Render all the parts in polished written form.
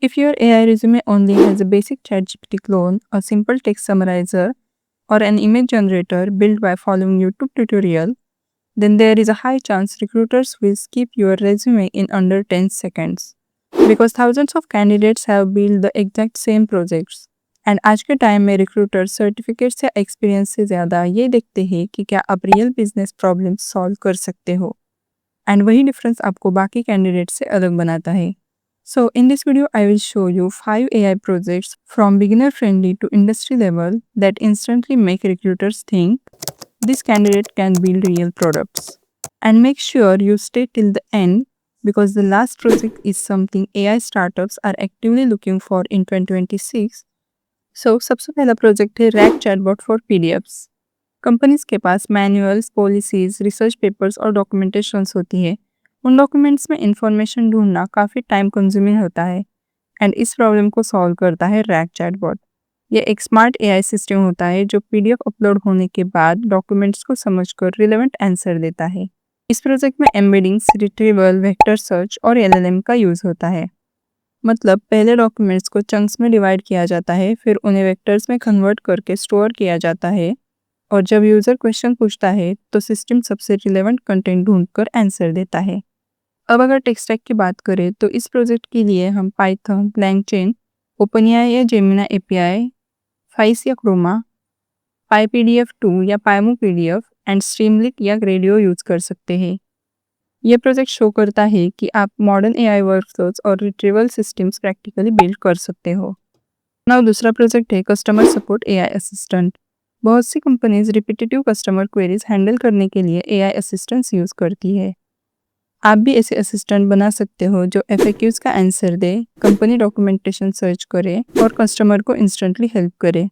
If your AI resume only has a basic ChatGPT clone, a simple text summarizer, or an image generator built by following YouTube tutorial, then there is a high chance recruiters will skip your resume in under 10 seconds. Because thousands of candidates have built the exact same projects. And आज के time में recruiter certificates या experience से ज़्यादा ये देखते हैं कि क्या आप रियल बिजनेस प्रॉब्लम सॉल्व कर सकते हो एंड वही डिफरेंस आपको बाकी कैंडिडेट से अलग बनाता है. So in this video, I will show you 5 AI projects from beginner friendly to industry level that instantly make recruiters think this candidate can build real products. And make sure you stay till the end because the last project is something AI startups are actively looking for in 2026. So सबसे पहला project है rack chatbot for PDFs. Companies के पास manuals, policies, research papers और documentations होती है. उन documents में information ढूंढना काफ़ी टाइम कंज्यूमिंग होता है एंड इस प्रॉब्लम को सॉल्व करता है रैक चैटबॉट. ये एक स्मार्ट AI सिस्टम होता है जो PDF अपलोड होने के बाद डॉक्यूमेंट्स को समझकर रिलेवेंट आंसर देता है. इस प्रोजेक्ट में एम्बेडिंग्स, रिट्रीवल, वेक्टर सर्च और LLM का यूज़ होता है. मतलब पहले डॉक्यूमेंट्स को चंक्स में डिवाइड किया जाता है, फिर उन्हें वेक्टर्स में कन्वर्ट करके स्टोर किया जाता है और जब यूज़र क्वेश्चन पूछता है तो सिस्टम सबसे रिलेवेंट कंटेंट ढूंढकर आंसर देता है. अब अगर टेक स्टैक की बात करें तो इस प्रोजेक्ट के लिए हम पाइथन, LangChain, OpenAI या Gemini API, फाइस या क्रोमा, PyPDF 2 या Pymo PDF एंड स्ट्रीमलिट या ग्रेडियो यूज़ कर सकते हैं. ये प्रोजेक्ट शो करता है कि आप मॉडर्न AI वर्कफ्लोज और रिट्रीवल सिस्टम्स प्रैक्टिकली बिल्ड कर सकते हो. नाउ दूसरा प्रोजेक्ट है कस्टमर सपोर्ट AI असिस्टेंट. बहुत सी companies repetitive customer queries handle करने के लिए AI असिस्टेंट्स यूज़ करती है. आप भी ऐसे असिस्टेंट बना सकते हो जो FAQs का आंसर दे, कंपनी डॉक्यूमेंटेशन सर्च करे और कस्टमर को इंस्टेंटली हेल्प करे.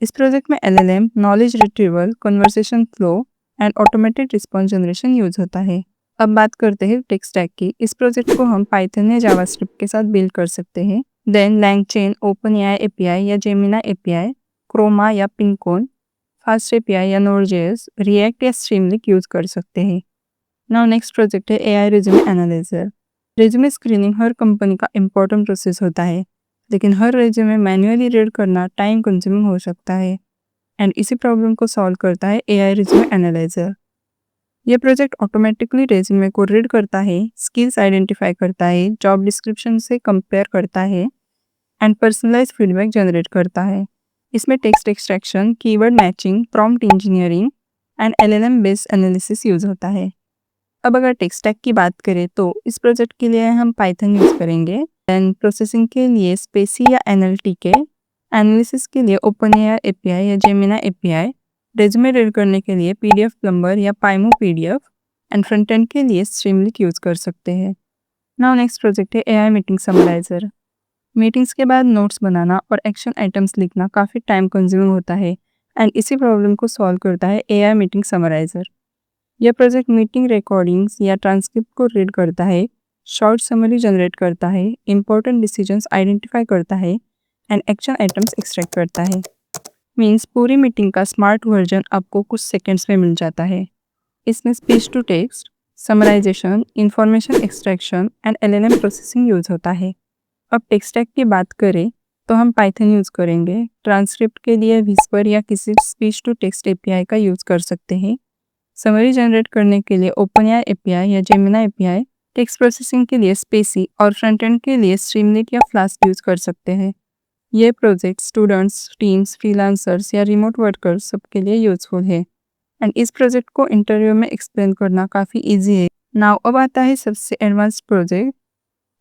इस प्रोजेक्ट में LLM, knowledge retrieval, conversation flow and automated response generation use होता है. अब बात करते हैं टेक स्टैक की. इस प्रोजेक्ट को हम पाइथन या जावास्क्रिप्ट के साथ बिल्ड कर सकते हैं. देन LangChain, OpenAI API या Gemini API, क्रोमा या पिंकोन, फास्ट API या Node.js, रिएक्ट या स्ट्रीमलिट यूज कर सकते हैं. नाउ नेक्स्ट प्रोजेक्ट है AI resume analyser. Resume screening हर कंपनी का इंपॉर्टेंट प्रोसेस होता है, लेकिन हर रेज्यूमे मैन्युअली रीड करना टाइम कंज्यूमिंग हो सकता है एंड इसी प्रॉब्लम को सॉल्व करता है AI रेज्यूमे एनालाइजर. यह प्रोजेक्ट ऑटोमेटिकली रेज्यूमे को रीड करता है, स्किल्स आइडेंटिफाई करता है, जॉब डिस्क्रिप्शन से कंपेयर करता है एंड पर्सनलाइज फीडबैक जनरेट करता है. इसमें text extraction, keyword matching, prompt engineering and LLM based analysis use होता है. अब अगर टेक स्टैक की बात करें तो इस प्रोजेक्ट के लिए हम पाइथन यूज़ करेंगे. देन प्रोसेसिंग के लिए स्पेसी या NLTK, एनालिसिस के लिए OpenAI API या Gemini API, रेज्यूमे रीड करने के लिए PDF प्लम्बर या Pymo PDF and front end के लिए स्ट्रीमलिट यूज़ कर सकते हैं. नाउ नेक्स्ट प्रोजेक्ट है AI मीटिंग समराइजर. मीटिंग्स के बाद नोट्स बनाना और एक्शन आइटम्स लिखना काफ़ी टाइम कंज्यूमिंग होता है एंड इसी प्रॉब्लम को सॉल्व करता है AI मीटिंग समराइजर. यह प्रोजेक्ट मीटिंग रिकॉर्डिंग्स या ट्रांसक्रिप्ट को रीड करता है, शॉर्ट समरी जनरेट करता है, इंपॉर्टेंट डिसीजंस आइडेंटिफाई करता है एंड एक्शन आइटम्स एक्सट्रैक्ट करता है. मीन्स पूरी मीटिंग का स्मार्ट वर्जन आपको कुछ सेकंड्स में मिल जाता है. इसमें speech to text, summarization, information extraction and LLM processing use होता है. अब टेक स्टैक की बात करें तो हम पाइथन यूज़ करेंगे. ट्रांसक्रिप्ट के लिए विस्पर या किसी स्पीच टू टेक्स्ट API का यूज़ कर सकते हैं. समरी जनरेट करने के लिए OpenAI API या Gemini API, टेक्स्ट प्रोसेसिंग के लिए स्पेसी और फ्रंट एंड के लिए स्ट्रीमलिट या फ्लास्क यूज़ कर सकते हैं. ये प्रोजेक्ट स्टूडेंट्स, टीम्स, फ्रीलांसर्स या रिमोट वर्कर्स सबके लिए यूजफुल है एंड इस प्रोजेक्ट को इंटरव्यू में एक्सप्लेन करना काफ़ी ईजी है. नाउ अब आता है सबसे advanced project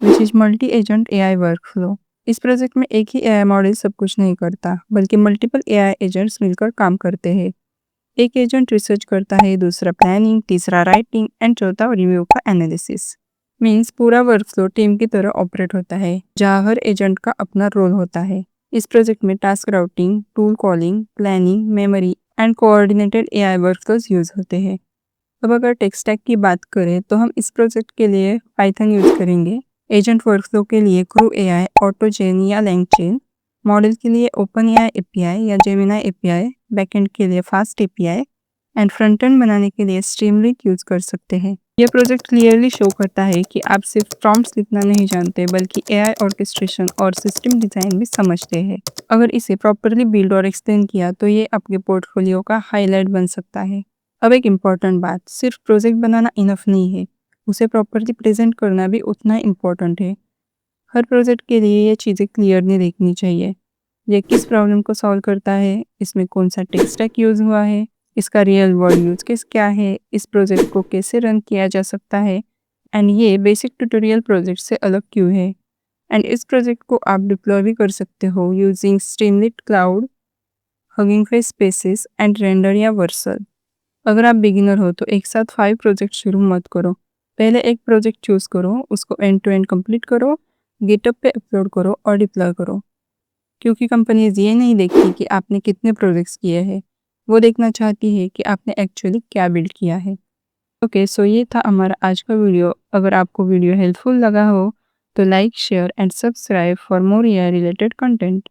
which is multi agent AI workflow. इस प्रोजेक्ट में एक ही AI मॉडल सब कुछ नहीं करता, बल्कि मल्टीपल AI एजेंट्स मिलकर काम करते हैं. एक एजेंट रिसर्च करता है, दूसरा प्लानिंग, तीसरा राइटिंग एंड चौथा रिव्यू का एनालिसिस. मीन्स पूरा वर्कफ्लो टीम की तरह ऑपरेट होता है, जहाँ हर एजेंट का अपना रोल होता है. इस प्रोजेक्ट में task routing, tool calling, planning, memory and coordinated AI workflows use होते हैं. अब अगर टेक स्टैक की बात करें तो हम इस प्रोजेक्ट के लिए पाइथन यूज करेंगे. एजेंट वर्कफ्लो के लिए क्रू AI, ऑटोजेन या LangChain, मॉडल के लिए OpenAI API या Gemini API, बैकएंड के लिए fast API and front end बनाने के लिए स्ट्रीमलीट यूज कर सकते हैं। यह प्रोजेक्ट क्लियरली शो करता है कि आप सिर्फ प्रॉम्प्ट्स लिखना नहीं जानते बल्कि एआई ऑर्केस्ट्रेशन और सिस्टम डिजाइन भी समझते हैं। अगर इसे प्रॉपरली बिल्ड और एक्सप्लेन किया तो ये आपके पोर्टफोलियो का हाईलाइट बन सकता है। अब एक इम्पॉर्टेंट बात, सिर्फ प्रोजेक्ट बनाना इनफ नहीं है, उसे प्रॉपरली प्रेजेंट करना भी उतना इम्पॉर्टेंट है। हर प्रोजेक्ट के लिए ये चीज़ें क्लियरली देखनी चाहिए। ये किस प्रॉब्लम को सॉल्व करता है, इसमें कौन सा टेक स्टैक यूज़ हुआ है, इसका रियल वर्ल्ड यूज केस क्या है, इस प्रोजेक्ट को कैसे रन किया जा सकता है, एंड ये बेसिक ट्यूटोरियल प्रोजेक्ट से अलग क्यों है। एंड इस प्रोजेक्ट को आप डिप्लॉय भी कर सकते हो using Streamlit cloud, hugging face spaces and render या वर्सल। अगर आप बिगिनर हो तो एक साथ 5 प्रोजेक्ट शुरू मत करो। पहले एक प्रोजेक्ट चूज करो, उसको एंड टू एंड कंप्लीट करो, गिटअप पे अपलोड करो और डिप्लॉय करो। क्योंकि कंपनीज ये नहीं देखती कि आपने कितने प्रोजेक्ट्स किए हैं, वो देखना चाहती है कि आपने एक्चुअली क्या बिल्ड किया है। ओके, सो ये था हमारा आज का वीडियो। अगर आपको वीडियो हेल्पफुल लगा हो तो like, share and subscribe for more AI related content.